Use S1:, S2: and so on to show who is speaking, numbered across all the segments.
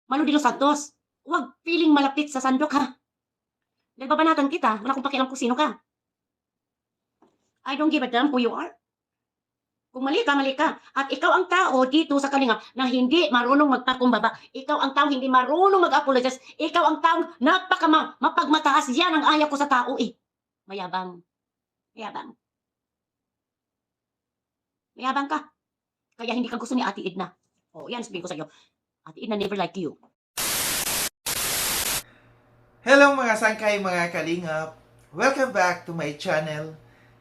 S1: Manu de los Santos, 'wag piling malapit sa sandok ha. Nagbabanatan kita, wala akong pakialam kung sino ka. I don't give a damn who you are. Kung mali ka, mali ka. At ikaw ang tao dito sa Kalingap na hindi marunong magpakumbaba. Ikaw ang taong hindi marunong mag-apologize. Ikaw ang taong mapagmataas. Yan ang ayaw ko sa tao eh. Mayabang. Mayabang. Mayabang ka. Kaya hindi ka gusto ni Ate Edna. O, yan sabihin ko sa'yo. Ate Edna never like you.
S2: Hello mga sangkay, mga kalingap! Welcome back to my channel.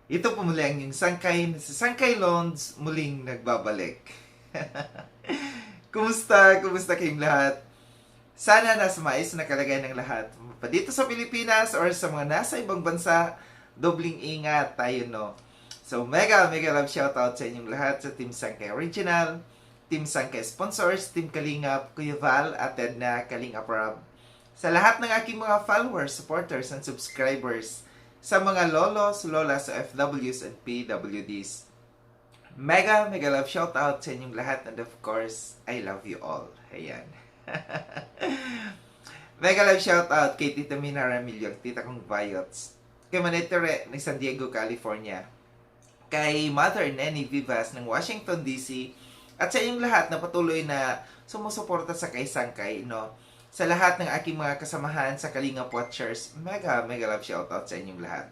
S2: Ito po muli ang yung sangkay na si Sangkay Loans muling nagbabalik. Kumusta? Kumusta kayong lahat? Sana nasa maayos na kalagayan ng lahat. Pa dito sa Pilipinas or sa mga nasa ibang bansa, dobling ingat tayo, no? So mega love shoutout sa inyong lahat sa Team Sangkay Original, Team Sangkay Sponsors, Team Kalingap, Kuya Val, at Edna, Kalingap Rob. Sa lahat ng aking mga followers, supporters, and subscribers, sa mga lolos, lolas, OFWs, and PWDs. Mega love shoutout sa inyong lahat, and of course, I love you all. Ayan. Mega love shoutout kay Tita Mina Ramillo, Tita kong Viots, kay Manetere ng San Diego, California, kay Mother Nenny Vivas ng Washington, D.C., at sa inyong lahat na patuloy na sumusuporta sa kay Sangkay, no? Sa lahat ng aking mga kasamahan sa Kalingap Watchers, mega love shoutout sa inyong lahat.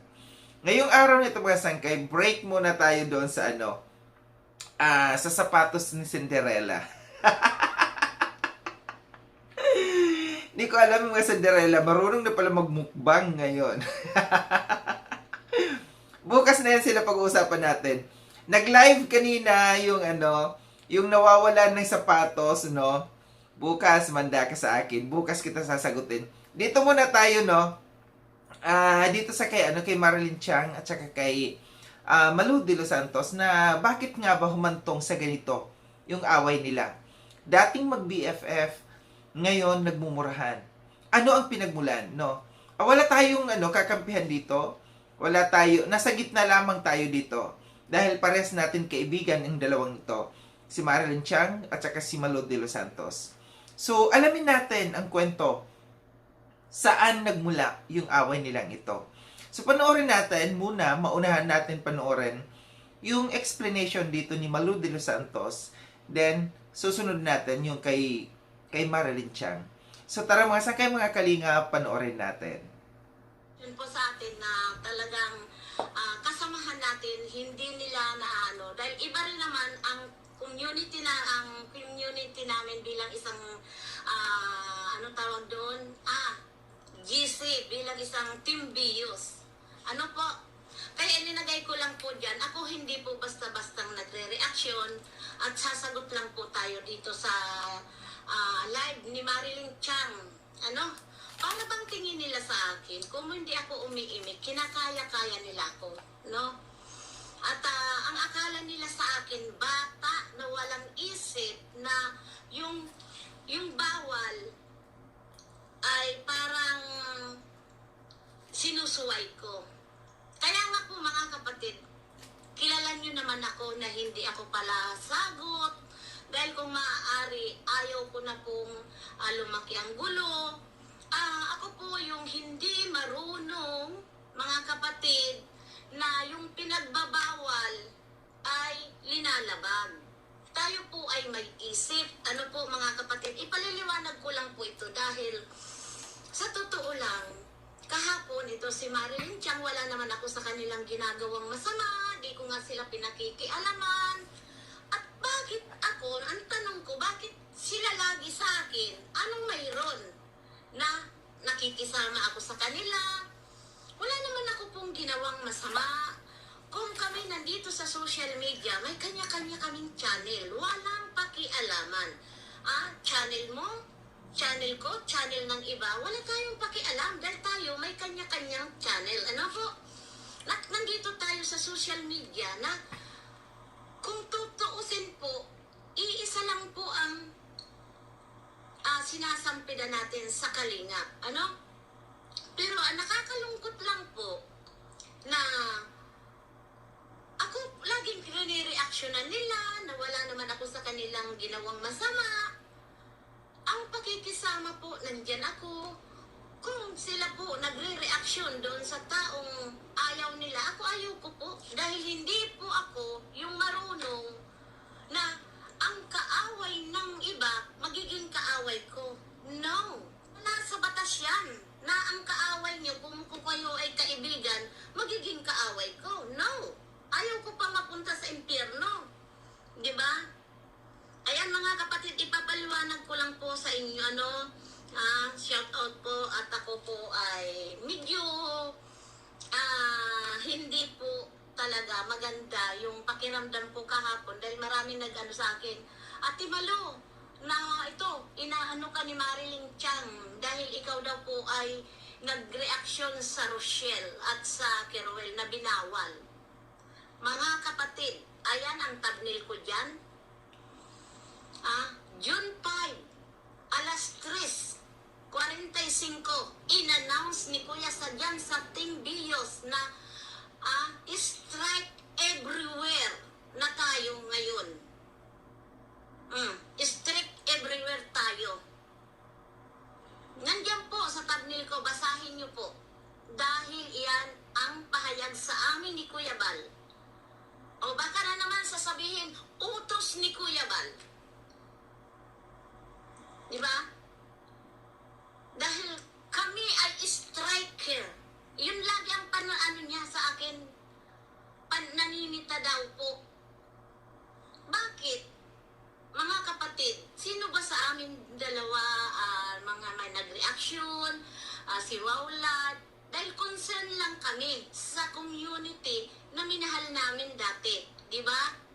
S2: Ngayong araw nito mga Sangkay, break muna tayo doon sa sa sapatos ni Cinderella. Hindi ko alam mga Cinderella, marunong na pala magmukbang ngayon. Bukas na yan sila pag-uusapan natin. Nag-live kanina yung nawawalan ng sapatos, no? Bukas, manda ka sa akin. Bukas kita sasagutin. Dito muna tayo, no? Dito sa kay Marilyn Chang at saka kay Malu de los Santos na bakit nga ba humantong sa ganito yung away nila. Dating mag-BFF, ngayon nagmumurahan. Ano ang pinagmulan, no? Wala tayong kakampihan dito. Wala tayo, nasa gitna lamang tayo dito. Dahil pares natin kaibigan ang dalawang ito. Si Marilyn Chang at saka si Malu de los Santos. So, alamin natin ang kwento. Saan nagmula yung away nilang ito? So, panoorin natin muna, maunahan natin panoorin yung explanation dito ni Malu de los Santos. Then, susunod natin yung kay Marilyn Chang. So, tara mga Sangkay, mga kalinga, panoorin natin.
S3: Yun po sa atin na talagang kasamahan natin, hindi nila dahil iba rin naman ang community namin bilang isang tawag doon? GC bilang isang team BIUS. Ano po? Kaya ninagay ko lang po dyan, ako hindi po basta-bastang nagre-reaction at sasagot lang po tayo dito sa live ni Marilyn Chang. Para bang tingin nila sa akin, kung hindi ako umiimik, kinakaya-kaya nila ako, no? At ang akala nila sa akin, bata na walang isip na yung bawal ay parang sinusuway ko. Kaya nga po mga kapatid, kilala nyo naman ako na hindi ako pala sagot dahil kung maaari, ayaw ko na pong lumaki ang gulo. Ako po yung hindi marunong, mga kapatid, na yung pinagbabawal ay linalabag. Tayo po ay may isip. Ano po mga kapatid, ipaliliwanag ko lang po ito dahil sa totoo lang, kahapon ito si Marilyn Chang, wala naman ako sa kanilang ginagawang masama, di ko nga sila pinakikialaman. At bakit ako, ang tanong ko, bakit sila lagi sa akin? Anong mayroon na nakikisama ako sa kanila? Wala naman ako pong ginawang masama. Kung kami nandito sa social media, may kanya-kanya kaming channel. Walang pakialaman. Channel mo, channel ko, channel ng iba, wala tayong pakialam dahil tayo may kanya-kanyang channel. Ano po? Nandito tayo sa social media na kung tutuusin po, iisa lang po ang sinasampidan natin sa Kalingap. Pero nakakalungkot lang po na ako laging nire-reactionan nila na wala naman ako sa kanilang ginawang masama. ang pakikisama po, nandyan ako. Kung sila po nagre-reaksyon doon sa taong ayaw nila, ako ayaw ko po. Dahil hindi po ako yung marunong na ang kaaway ng iba, magiging kaaway ko. No. Nasa batas yan na ang kaaway niyo, kung kayo ay kaibigan, magiging kaaway ko. No. Ayaw ko pa mapunta sa impyerno. Di ba? Ayan mga kapatid, ipapaliwanag ko lang po sa inyo, shout out po, at ako po ay medyo hindi po talaga maganda yung pakiramdam ko kahapon dahil maraming nag-ano sa akin. Ate Malo, na ito, inaano ka ni Marilyn Chang dahil ikaw daw po ay nag-reaction sa Rochelle at sa Keruel na binawal. Mga kapatid, ayan ang thumbnail ko dyan. June 5, alas 3:45, in-announce ni Kuya Sadyan sa Team Bios na strike everywhere na tayo ngayon. Strike everywhere tayo. Nandiyan po sa thumbnail ko, basahin niyo po. Dahil iyan ang pahayag sa amin ni Kuya Bal. O baka na naman sasabihin, utos ni Kuya Bal. Diba? Dahil kami ay striker. Yun lagi ang ano niya sa akin. Naninita daw po. Bakit? Mga kapatid, sino ba sa amin dalawa mga may nag-reaction, si Waulad, dahil concern lang kami sa community na minahal namin dati. Diba?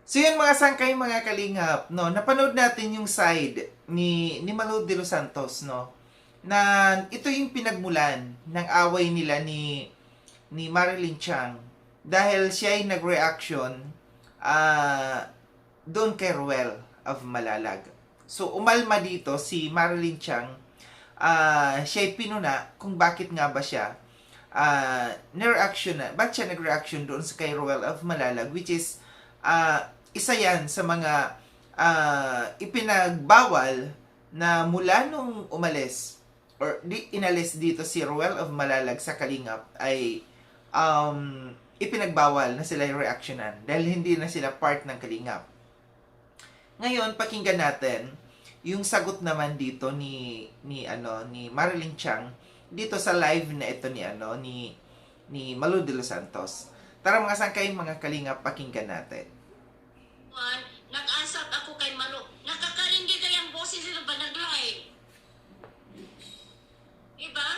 S2: So yun mga sangkay, mga kalingap, no, napanood natin yung side ni Malo de los Santos, no, na ito yung pinagmulan ng away nila ni Marilyn Chang dahil siya ay nag-reaction doon kay Ruel of Malalag. So umalma dito si Marilyn Chang, siya ay pinuna kung bakit nga ba siya bakit siya nag-reaction doon sa kay Ruel of Malalag, which is isa yan sa mga ipinagbawal na mula nung umalis or inalis dito si Ruel of Malalag sa Kalingap ay ipinagbawal na sila yung reactionan dahil hindi na sila part ng Kalingap. Ngayon, pakinggan natin yung sagot naman dito ni Marilyn Chang dito sa live na ito ni Malo de los Santos. Tara mga sangkay, mga Kalingap, pakinggan natin.
S3: Nag-ansat ako kay Malo. Nakakaringgi kayang boses sila ba nag-live? Diba?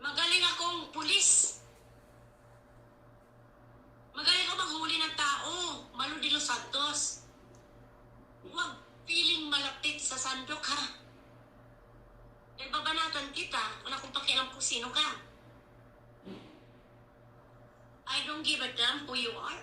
S3: Magaling akong pulis. Magaling ako maghuli ng tao. Malo de los Santos. Huwag piling malapit sa sandok, ha? Dahil babanatan kita. Wala akong pakialam kung sino ka. I don't give a damn who you are.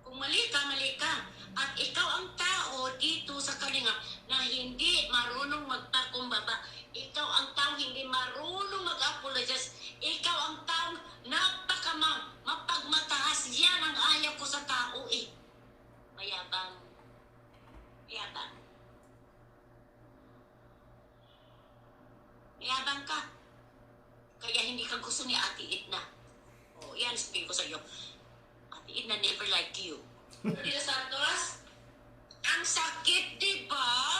S3: Kung mali ka, mali ka. At ikaw ang tao dito sa Kalingap na hindi marunong magpakumbaba. Ikaw ang tao hindi marunong mag-apologize. Ikaw ang tao mapagmataas. Yan ang ayaw ko sa tao eh. Mayabang. Mayabang. Mayabang ka. Kaya hindi ka gusto ni Ate Edna. O, yan, sabihin ko sa iyo. Ate Edna never liked you. De los Santos, ang sakit, di ba?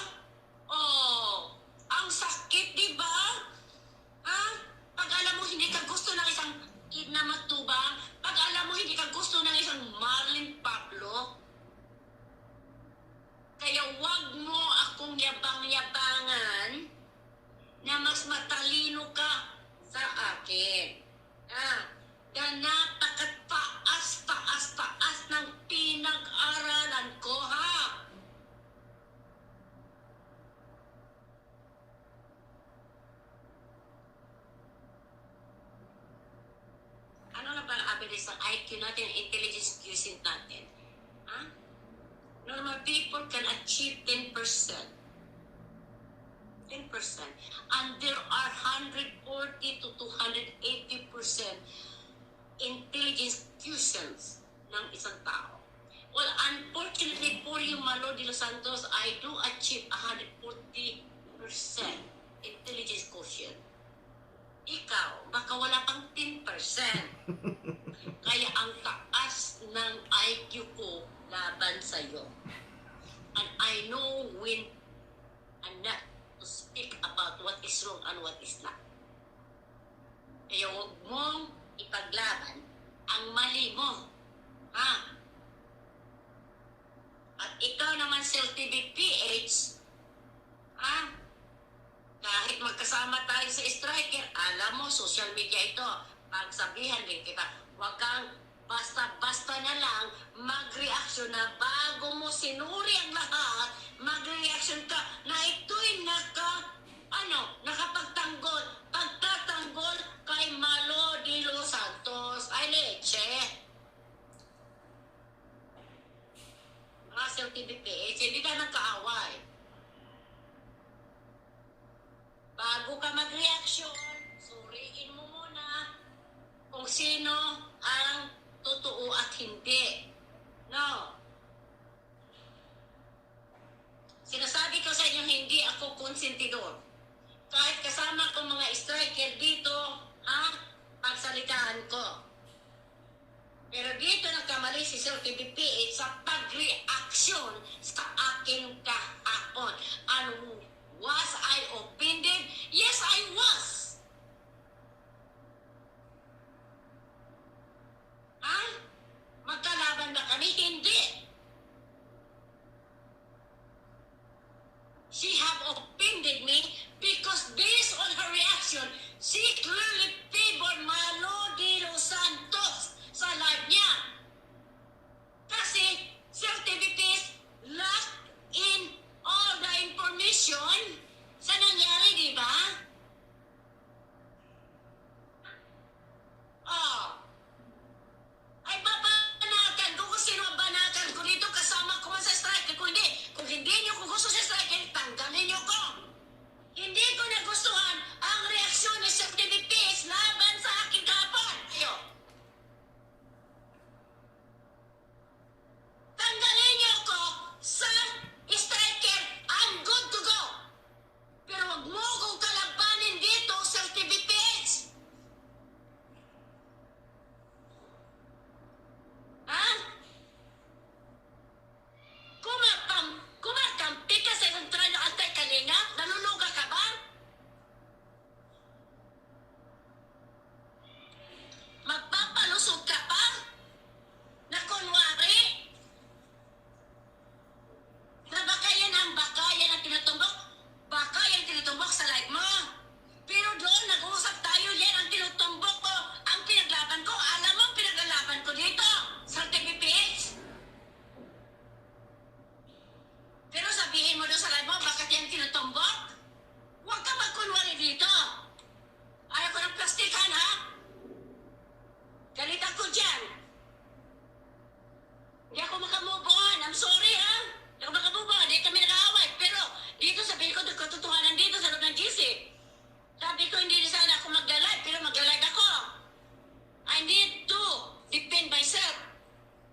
S3: Oh, ang sakit, di ba? Ha? Pag alam mo hindi ka gusto ng isang Edna Matubang, pag alam mo hindi ka gusto ng isang Marlene Pablo, kaya wag mo akong yabang-yabangan na mas matalino ka sa akin. Na napakataas ng pinag-aralan ko, ha? Ano na ba ang abilis ng IQ natin, intelligence quotient natin? Ha? Normal people can achieve 10%. 10%. And there are 140 to 280% intelligence quotients ng isang tao. Well, unfortunately for you, Malo de los Santos, I do achieve 140% intelligence quotient. Ikaw, baka wala pang 10%. Kaya ang taas ng IQ ko laban sa'yo. And I know when and not to speak about what is wrong and what is not. Kaya huwag mong ipaglaban ang mali mo. Ha? At ikaw naman, Sel TVPH, ha? Kahit magkasama tayo sa striker, alam mo, social media ito, pagsabihan din kita, huwag kang basta-basta na lang mag-reaction na bago mo sinuri ang lahat, mag-reaction ka na ito'y nakapagtanggol, pagtatanggol kay Malo de los Santos. Ay, leche. Russell TVPH, hindi ka nagkaaway. Bago ka mag-reaction, suriin mo muna kung sino ang totoo at hindi. No. Sinasabi ko sa inyo, hindi ako konsentidor. Kahit kasama ko mga striker dito, pagsalitaan ko. Pero dito nagkamali si Sir TVPH sa pag-reaction sa aking kahapon. And was I offended? Yes, I was. Magkalaban ba kami? Hindi. She have offended me because based on her reaction, she clearly favored Malo de los Santos sa live niya. Kasi Sir TVPH locked in all the information sa nangyari, di ba? Ay babanatan ko kung sino ang banatan ko dito, kasama ko man sa striker. Kung hindi nyo ko gusto sa striker, tanggalin nyo ko. Hindi ko nagustuhan ang reaksyon ni Sir TVPH laban sa aking kapon. Tanggalin niyo ko sa striker, I'm good to go. Pero wag mo kong kalabanin dito, Sir TVPH. Ha? Kumakampi ka sa isang trano antay-kalinga? Nanunuga ka ba? Magpapalusog ka pa? Na kunwari? Na baka yan ang tinutumbok? Baka yan tinutumbok sa live mo. Pero doon, nag-uusap tayo, yan ang tinutumbok ko. Ang pinaglaban ko, alam mo ang pinaglalaban ko dito sa TVPH. Pero sabihin mo doon sa live mo, bakit yan tinutumbok? Huwag ka magkunwari dito. Ayaw ko ng plastikan, ha? Galit ako dyan. Hindi ako makamove on. I'm sorry, ha? Hindi ako makamove on. Hindi kami nakaaway. Pero dito sabihin ko, katotohanan dito sa loob ng GC. Sabi ko, hindi sana ako mag-live, pero mag-live ako. I need to defend myself.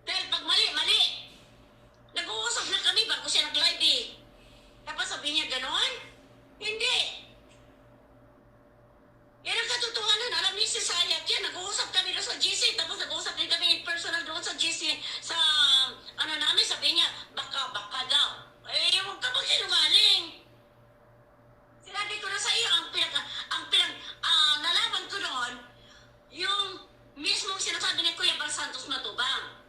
S3: Dahil pag mali. Nag-uusap na kami bago siya nag-live eh. Tapos sabihin niya gano'n? Hindi. Yan ang katotohanan. Alam niyo si Sayat yan. Nag-uusap kami doon sa GC. Tapos nag-uusap din kami in personal doon sa GC. Sa namin, sabi niya, baka daw. Huwag ka magsinungaling. Sinabi ko na sa iyo, nalaman ko doon, yung mismong sinasabi ni Kuya Bal Santos Matubang.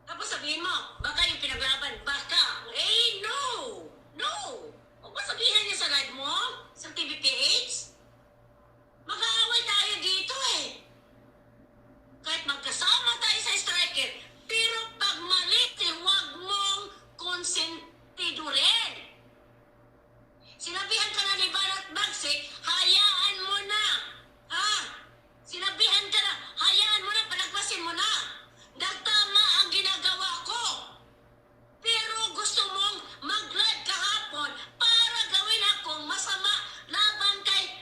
S3: Tapos sabihin mo, baka yung pinaglaban, baka. No! Huwag ba sabihin niya sa live mo, sa TVPH? Mag-aaway tayo dito eh. Kahit magkasama tayo sa striker, pero pag mali, huwag mong konsentidurin. Sinabihan ka na ni Banat Bagsik, hayaan mo na. Ha? Sinabihan ka na, hayaan mo na, palagpasin mo na. Dahil tama ang ginagawa ko. Pero gusto mong mag-live kahapon para gawin akong masama laban kay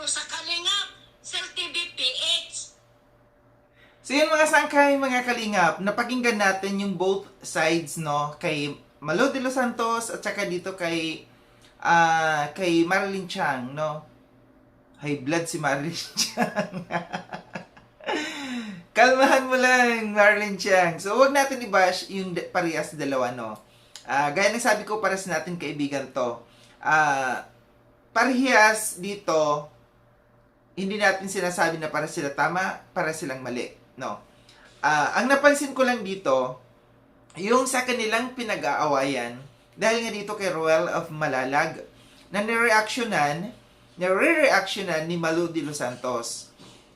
S3: ano sa Kalingap, Sir TVPH.
S2: So yun mga sangkay, mga kalingap, napakinggan natin yung both sides, no, kay Malo de los Santos at saka dito kay Marilyn Chang, no. High blood si Marilyn Chang. Kalmahan mo lang, Marilyn Chang. So wag natin i-bash yung parehas dalawa, no. Gaya ng sabi ko, para sa natin kaibigan to. Parehas dito, hindi natin sinasabi na para sila tama, para silang mali. No. Ang napansin ko lang dito, yung sa kanilang pinag-aawayan, dahil nga dito kay Ruel of Malalag, na nire-reactionan ni Malu de los Santos.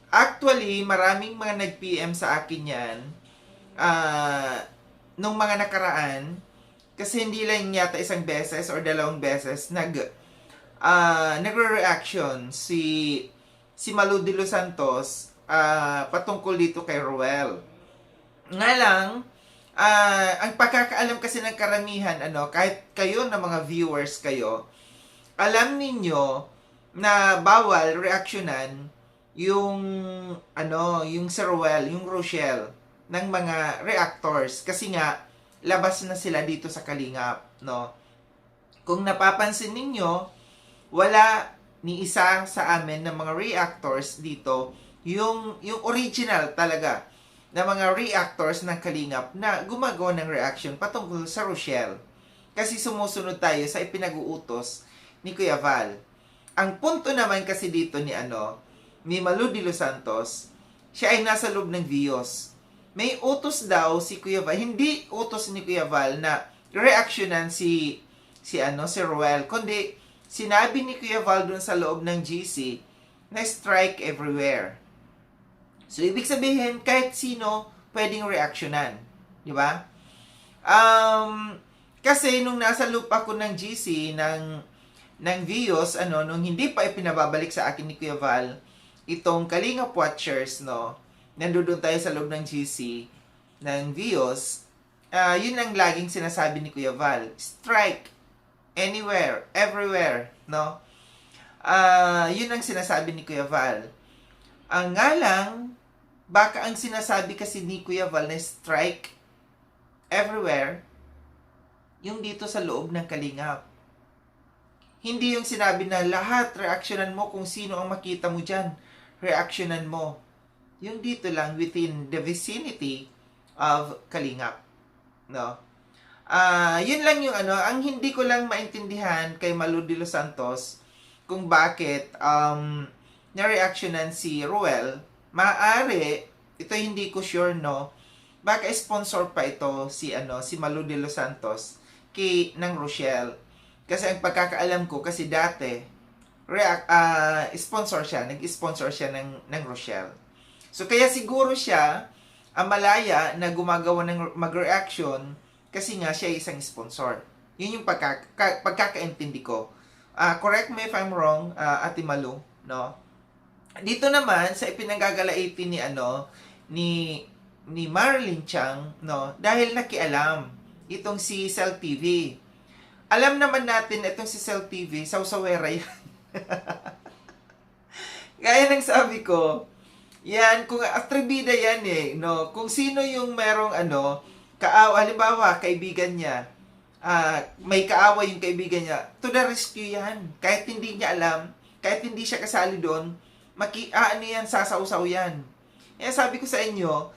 S2: Actually, maraming mga nag-PM sa akin yan, nung mga nakaraan, kasi hindi lang yata isang beses or dalawang beses nagre-reaction si Malu de los Santos patungkol dito kay Ruel. Nga lang, ang pagkakaalam kasi ng karamihan, kahit kayo na mga viewers kayo, alam ninyo na bawal reaksyonan yung si Ruel, yung Rochelle ng mga reactors kasi nga labas na sila dito sa Kalingap, no? Kung napapansin ninyo, wala ni isa sa amin ng mga reactors dito yung original talaga na mga reactors ng Kalingap na gumagawa ng reaction patungkol sa Rochelle. Kasi sumusunod tayo sa ipinag-uutos ni Kuya Val. Ang punto naman kasi dito ni Malu de los Santos, siya ay nasa loob ng Vios. May utos daw si Kuya Val, hindi utos ni Kuya Val na reactionan si Ruel, kundi sinabi ni Kuya Val dun sa loob ng GC na strike everywhere. So, ibig sabihin, kahit sino pwedeng reactionan. Di ba? Kasi nung nasa loop ako ng GC, ng Vios, nung hindi pa ipinababalik sa akin ni Kuya Val, itong Kalingap Watchers, no, nandoon tayo sa loob ng GC, ng Vios, yun ang laging sinasabi ni Kuya Val. Strike anywhere, everywhere, no? Yun ang sinasabi ni Kuya Val. Ang nga lang, baka ang sinasabi kasi ni Kuya Val na strike everywhere, yung dito sa loob ng Kalingap. Hindi yung sinabi na lahat, reaksyonan mo kung sino ang makita mo dyan. Reaksyonan mo. Yung dito lang, within the vicinity of Kalingap. No? Yun lang yung ang hindi ko lang maintindihan kay Malu de los Santos kung bakit na-reactionan si Ruel. Maaari, ito hindi ko sure, no, baka sponsor pa ito si Malu de los Santos ng Rochelle. Kasi ang pagkakaalam ko, kasi dati nag-sponsor siya ng Rochelle. So kaya siguro siya ang malaya na gumagawa ng mag-reaction kasi nga siya isang sponsor. Yun yung pagkakaintindi ko. Correct me if I'm wrong, Ate Malu, no? Dito naman sa ipinanggagalaiti ni Marilyn Chang, no, dahil nakialam itong si Cell TV. Alam naman natin itong si Cell TV, sawsawera yan. Gaya ng sabi ko, yan, kung atribida yan no, kung sino yung merong halimbawa, kaibigan niya, may kaaway yung kaibigan niya, to the rescue yan. Kahit hindi niya alam, kahit hindi siya kasali doon, yan, sasausaw yan. Kaya sabi ko sa inyo,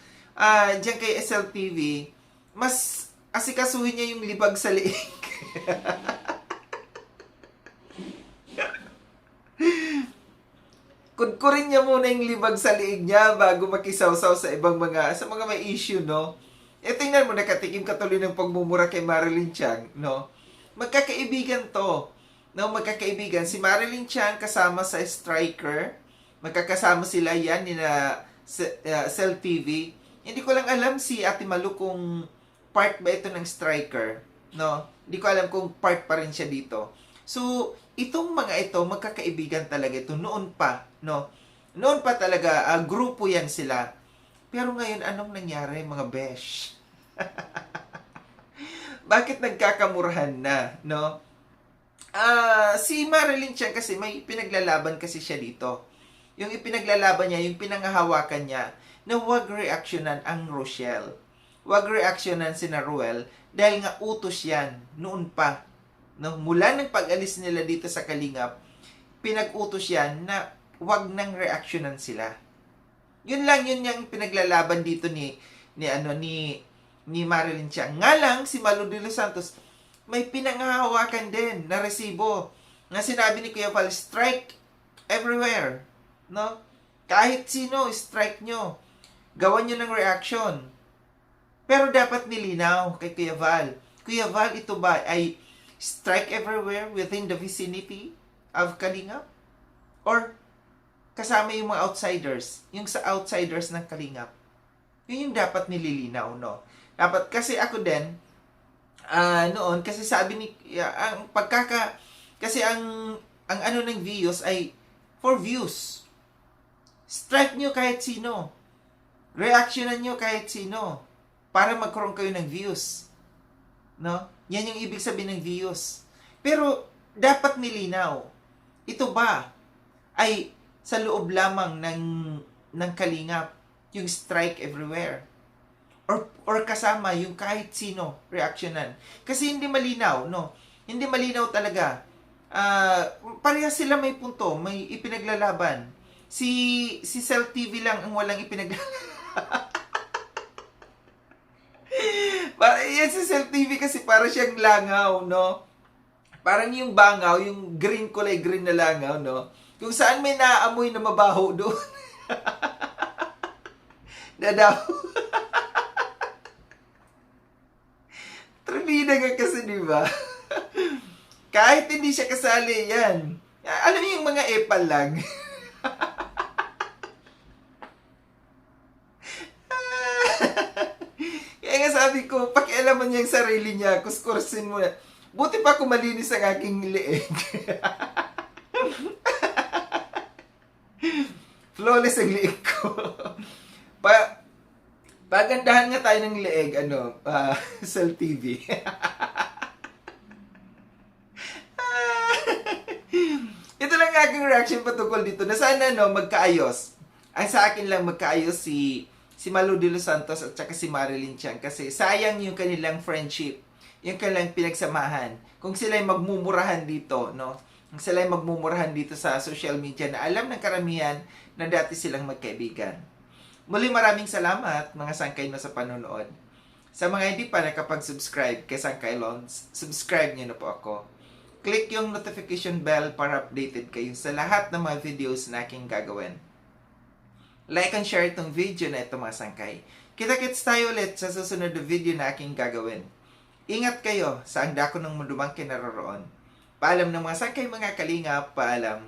S2: dyan kay SLTV, mas asikasuhin niya yung libag sa liig. Kudkurin niya muna yung libag sa liig niya bago makisawsaw sa mga may issue, no? Tingnan mo, nakatikim ka tuloy ng pagmumura kay Marilyn Chang, no? Magkakaibigan to. No, magkakaibigan. Si Marilyn Chang kasama sa Striker. Magkakasama sila yan ni Cell TV. Hindi ko lang alam si Ate Malu kung part ba ito ng Striker, no? Hindi ko alam kung part pa rin siya dito. So, itong mga ito, magkakaibigan talaga ito noon pa, no? Noon pa talaga, grupo yan sila. Pero ngayon, anong nangyari, mga besh? Bakit nagkakamurahan na, no? Si Marilyn Tiang kasi may pinaglalaban kasi siya dito. Yung ipinaglalaban niya, yung pinangahawakan niya, na huwag reaksyonan ang Rochelle. Huwag reaksyonan si Ruel dahil nga utos yan noon pa. No? Mula ng pag-alis nila dito sa Kalingap, pinag-utos yan na huwag nang reaksyonan sila. Yun lang, yun yung pinaglalaban dito ni Marilyn Tiang. Nga lang, si Malu de los Santos, may pinanghahawakan din na resibo. Na sinabi ni Kuya Val, strike everywhere. No? Kahit sino, strike nyo. Gawan nyo ng reaction. Pero dapat nilinaw kay Kuya Val. Kuya Val, ito ba ay strike everywhere within the vicinity of Kalingap? Or kasama yung mga outsiders? Yung sa outsiders ng Kalingap? Yun yung dapat nililinaw, no? Dapat, kasi ako din, noon, kasi sabi ni, kasi ang ano ng views ay for views. Strike nyo kahit sino. Reactionan nyo kahit sino. Para magkaroon kayo ng views. No? Yan yung ibig sabihin ng views. Pero, dapat nilinaw. Ito ba ay sa loob lamang ng Kalingap, yung strike everywhere? Or kasama yung kahit sino reactionan? Kasi hindi malinaw, no? Hindi malinaw talaga. Parehas sila may punto, may ipinaglalaban. Si Cell TV lang ang walang ipinaglalaban. Yan si Cell TV kasi para siyang langaw, no? Parang yung bangaw, yung green, kulay green na langaw, no? Kung saan may naaamoy na mabaho doon. Dadaw. Trivida nga kasi, di ba? Kahit hindi siya kasali, yan. Alam niyo yung mga epal lang. Kaya nga sabi ko, pakialaman niya yung sarili niya, kuskursin mo na. Buti pa kung malinis ang aking leeg. Flawless ang leeg ko. Pagandahan nga tayo ng leeg, Cell TV. Ito lang aking reaction patungkol dito, na sana magkaayos. Ang sa akin lang magkaayos si Malu de los Santos at saka si Marilyn Tiang, kasi sayang yung kanilang friendship, yung kanilang pinagsamahan. Kung sila'y magmumurahan dito, no? Kung sila'y magmumurahan dito sa social media na alam ng karamihan na dati silang magkaibigan. Muli maraming salamat mga sangkay no sa panonood. Sa mga hindi pa nakapag-subscribe kay Sangkay Lons, subscribe niyo na po ako. Click yung notification bell para updated kayo sa lahat ng mga videos na aking gagawin. Like and share itong video na ito mga sangkay. Kita-kits tayo ulit sa susunod na video na aking gagawin. Ingat kayo sa ang dako ng mundumang kinaroroon. Paalam ng mga sangkay, mga kalingap, paalam.